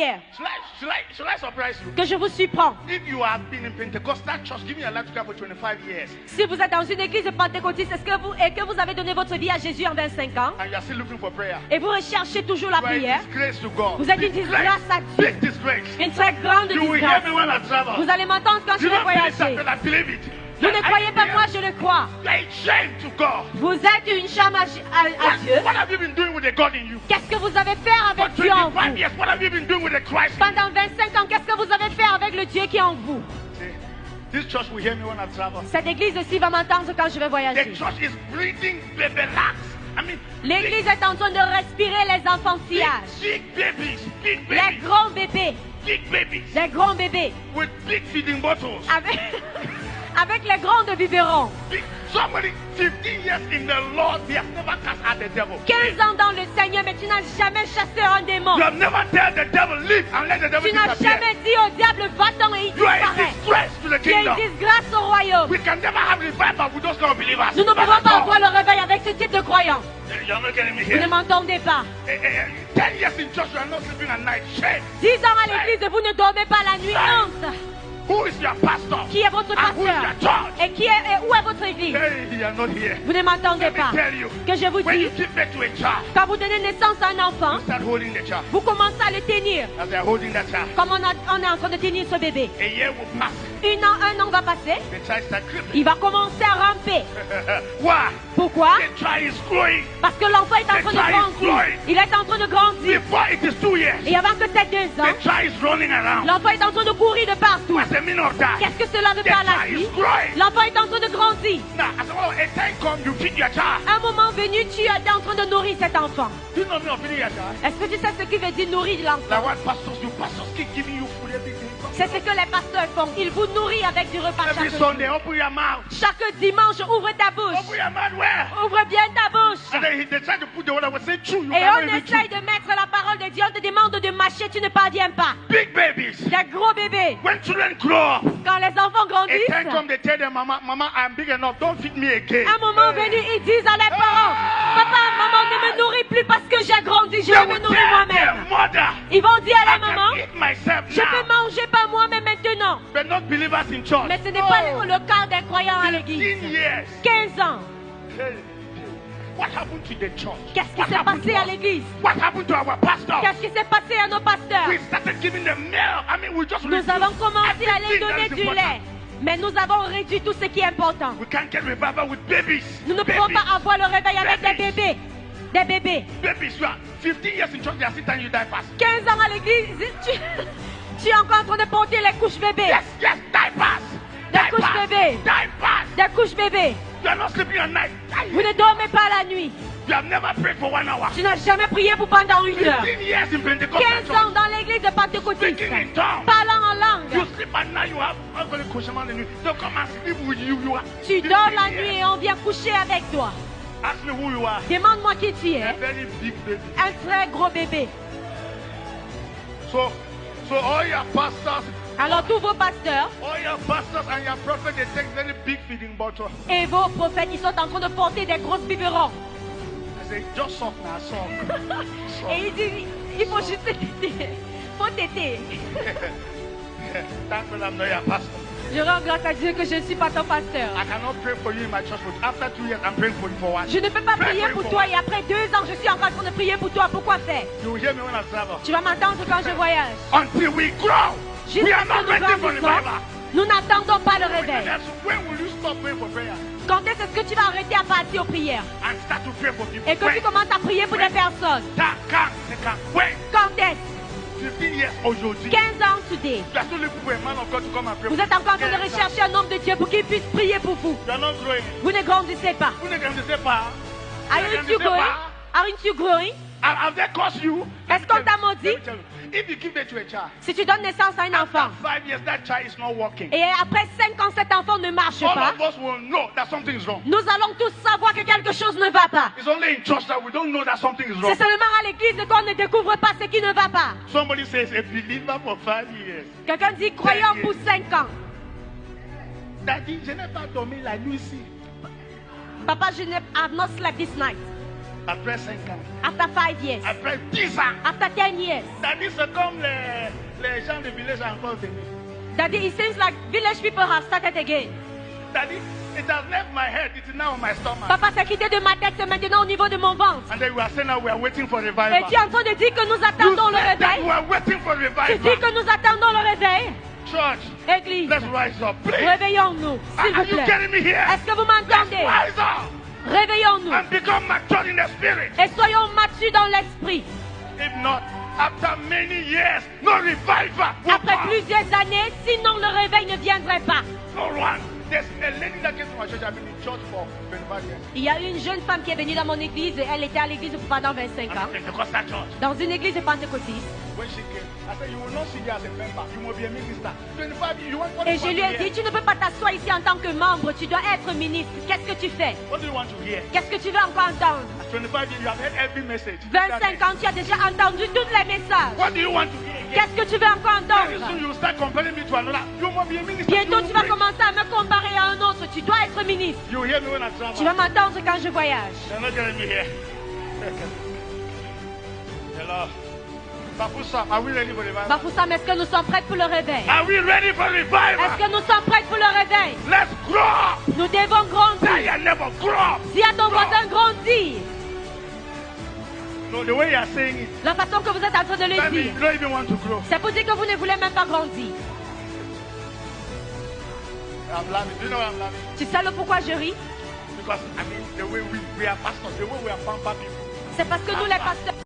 prière. Should I surprise you? Que je vous surprends. If you have been in Pentecostal church, giving your life to God for 25 years, Si vous êtes dans une église pentecôtiste, et que vous avez donné votre vie à Jésus en 25 ans, and you are still looking for prayer, et vous recherchez toujours la you are a prière, disgrace to God. vous êtes une disgrâce à Dieu. Big disgrace. Une très grande You will hear disgrâce. me when I travel. Vous allez m'entendre quand je You vais don't believe that, voyager. but I believe it. Vous ne croyez pas moi, je le crois. You are a shame to God. Vous êtes une charme à Dieu. What have you been doing with the God in you? Qu'est-ce que vous avez fait For avec Dieu en 25 vous? years, what have you been doing with the Christ? Pendant 25 ans, qu'est-ce que vous avez fait avec le Dieu qui est en vous? See, this church will hear me when I travel. Cette église aussi va m'entendre quand je vais The voyager. church is breathing baby laps. I mean, L'église est en train de respirer les enfantillages. big babies, big Les babies, grands bébés. big babies Les grands bébés. with big feeding bottles. Avec les grands biberons. Big, somebody 15 years in the Lord, they have never cast out the devil. 15 ans dans le Seigneur, mais tu n'as jamais chassé un démon. You have never told the devil leave and let the devil Tu n'as disappear. jamais dit au diable, va-t'en et il You are a disparaît. disgrace to the Tu es kingdom. une disgrâce au royaume. We can never have revival with those kind of believers. Nous ne pouvons pas avoir le réveil avec ce type de croyants. You're not getting me Vous ne here. m'entendez pas. 10 years in church, you are not sleeping at night. Shame. 10 ans à l'église et vous ne dormez pas la nuit. Honte. Who is your pastor? Qui est votre And who is pasteur? your church? Et où est votre église? Hey, you are not here. Vous ne m'entendez Let me pas. tell you. Que je vous When dis, you give birth to a child, quand vous donnez naissance à un enfant, you start holding the child. vous commencez à le tenir. As they are holding that child, Comme on est en train de tenir ce bébé. a year will pass. Un an va passer. The child starts crippling. Il va commencer à ramper. Why? Pourquoi? The child is growing. Parce que l'enfant est en train de grandir. Il est en train de grandir. Before it is 2 years, Et avant que tu aies 2 ans, the child is running around. l'enfant est en train de courir de partout. What's the meaning of that? Qu'est-ce que cela veut The par la child vie? is growing. L'enfant est en train de grandir. Now, as a time comes, you feed your child. Un moment venu, tu es en train de nourrir cet enfant. Do you know me of feeding your child? Est-ce que tu sais ce qui veut dire nourrir l'enfant? Like what pastors keep giving you food every day. C'est ce que les pasteurs font. Ils vous nourrissent avec du repas Every chaque jour. Sunday, open your mouth. Chaque dimanche, ouvre ta bouche. Open your mouth where? Ouvre bien ta bouche. And then they try to put the word I was saying true. You Et cannot on even essaye chew. de mettre la parole de Dieu. On te demande de mâcher, tu ne parviens pas. Big babies. Des gros bébés. When children grow up, Quand les enfants a time grandissent, comes, they tell their mama, Mama, I'm big enough. Don't feed me again. à un moment venu, ils disent à leurs parents, papa, maman ne me nourrit plus parce que j'ai grandi, je They vais me will nourrir tell their moi-même. mother, Ils vont dire à I la maman, can eat myself je peux now. manger par moi-même maintenant. But not believers in church. Mais ce n'est pas le cas des croyants à 15 l'église. years. 15 ans. Hey, what happened to the church? Qu'est-ce qui What s'est happened passé to à us? l'église? What happened to our pastor? Qu'est-ce qui s'est passé à nos pasteurs? We started giving them milk. I mean, we just Nous reduced avons commencé à les everything that donner is du important. lait. Mais nous avons réduit tout ce qui est important. We can't get revival with babies. Nous ne pouvons Babies. pas avoir le réveil avec des Babies. bébés. Des bébés. Babies, you are 15 years in church, they are still telling you die fast. 15 ans à l'église, tu es encore en train de porter les couches bébés. Yes, yes, die fast. Des Die couches fast. bébés. Die fast. Des couches bébés. You are not sleeping at night. Vous ne dormez pas la nuit. You have never prayed for 1 hour. Tu n'as jamais prié pour pendant 1 heure. 15 years in Pentecostal 15 ans church. dans l'église de Pentecôtiste. Speaking in tongues. Parlant en You langue. sleep at night, you have uncle Koshaman in you. They'll come and sleep with you. You are Tu 15 dors la years. nuit et on vient coucher avec toi. Ask me who you are. Demande-moi qui tu A es. very big baby. Un très gros bébé. So all your pastors, Alors tous vos pasteurs and your prophets, they take very big feeding bottle. et vos prophètes, ils sont en train de porter des grosses biberons. I say, just soft now, soft. Et ils disent, il faut juste téter. Faut téter. Thank God I'm not your pastor. Je rends grâce à Dieu que je ne suis pas ton pasteur. I cannot pray for you in my church, but after 2 years, I'm praying for you for one. Je ne peux pas Pray prier for you pour for toi one. et après 2 ans, je suis encore en train de prier pour toi. Pourquoi faire? You will hear me when I travel. Tu vas m'entendre quand je voyage. Until we grow, we Jusqu'à are ce not que nous ready for grandissons, revival. nous n'attendons pas le réveil. When will you stop praying for prayer Quand est-ce que tu vas arrêter à partir aux prières and start to pray for people? et que tu commences à prier pour des personnes? When? Quand est-ce? 15 years aujourd'hui. 15 ans today. You are still looking for a man of God to come and pray Vous for êtes encore en train de 15 ans. rechercher un homme de Dieu pour qu'il puisse prier pour vous. You are not growing. Vous ne grandissez pas. Who can say, Pa? Aren't you growing? Aren't you growing? Have they caused you? Est-ce qu'on t'a maudit? Let me tell you, if you give birth to a child, Si tu donnes naissance à un enfant after 5 years, that child is not walking. et après 5 ans cet enfant ne marche All pas, of us will know that something is wrong. nous allons tous savoir que quelque chose ne va pas. It's only in church that we don't know that something is wrong. C'est seulement à l'église qu'on ne découvre pas ce qui ne va pas. Somebody says a believer for 5 years. Quelqu'un dit croyant pour 5 ans. Daddy, je n'ai pas dormi la nuit ici. Papa, je n'ai I've not slept this night. Après 5 ans, After 5 years. après 10 ans, After 10 years. Daddy, c'est comme les gens du village encore venus. Daddy, it seems like village people have started again. Daddy, it has left my head, it's now on my stomach. Papa s'est quitté de ma tête, c'est maintenant au niveau de mon ventre. And then we are saying now we are waiting for Et revival. tu es en train de dire que nous You attendons le said that réveil. we are waiting for Tu dis revival. que nous attendons le réveil. Church, Église, let's rise up, please. réveillons-nous, s'il Are vous you plaît. getting me here? Est-ce que vous Let's m'entendez? rise up Réveillons-nous and become mature in the spirit. et soyons matures dans l'esprit. If not, after many years, no revival will Après come. plusieurs années, sinon le réveil ne viendrait pas. No one. There's a lady that came to my church. I've been in church for 25 years. Il y a une jeune femme qui est venue dans mon église et elle était à l'église pendant 25 ans. I'm in Pentecostal church. Dans une église pentecôtiste. When she came, I said, you will not sit here as a member. You must be a minister. 25 years, you want what Et you je want lui to ai hear? dit, tu ne peux pas t'asseoir ici en tant que membre, tu dois être ministre. Qu'est-ce que tu fais? What do you want to hear? Qu'est-ce que tu veux encore entendre? At 25 years, you have heard every message. 25 ans, tu as déjà entendu tous les messages. What do you want to hear? Qu'est-ce que tu veux encore Very soon entendre? you will start comparing me to another. You must be a minister. Bientôt, You tu vas will preach. commencer à me comparer à un autre. Tu dois être ministre. You hear me when I Tu travel. vas m'entendre quand je voyage. You're not getting me here. Hello. Bapusa, are we ready for revival? Bafoussam, est-ce que nous sommes prêts pour le réveil? Are we ready for Est-ce revival? que nous sommes prêts pour le réveil? Let's grow up. Nous devons Tell grandir. your neighbor, grow up. Dis à ton voisin grandir. No, the way you are saying it, La façon que vous êtes en train de le that means dire, you don't even want to grow. c'est pour dire que vous ne voulez même pas grandir. I'm laughing. Do you know why I'm laughing? Tu sais le pourquoi je ris? Because, I mean, the way we are pastors, the way we are pamper people. C'est parce que nous les pasteurs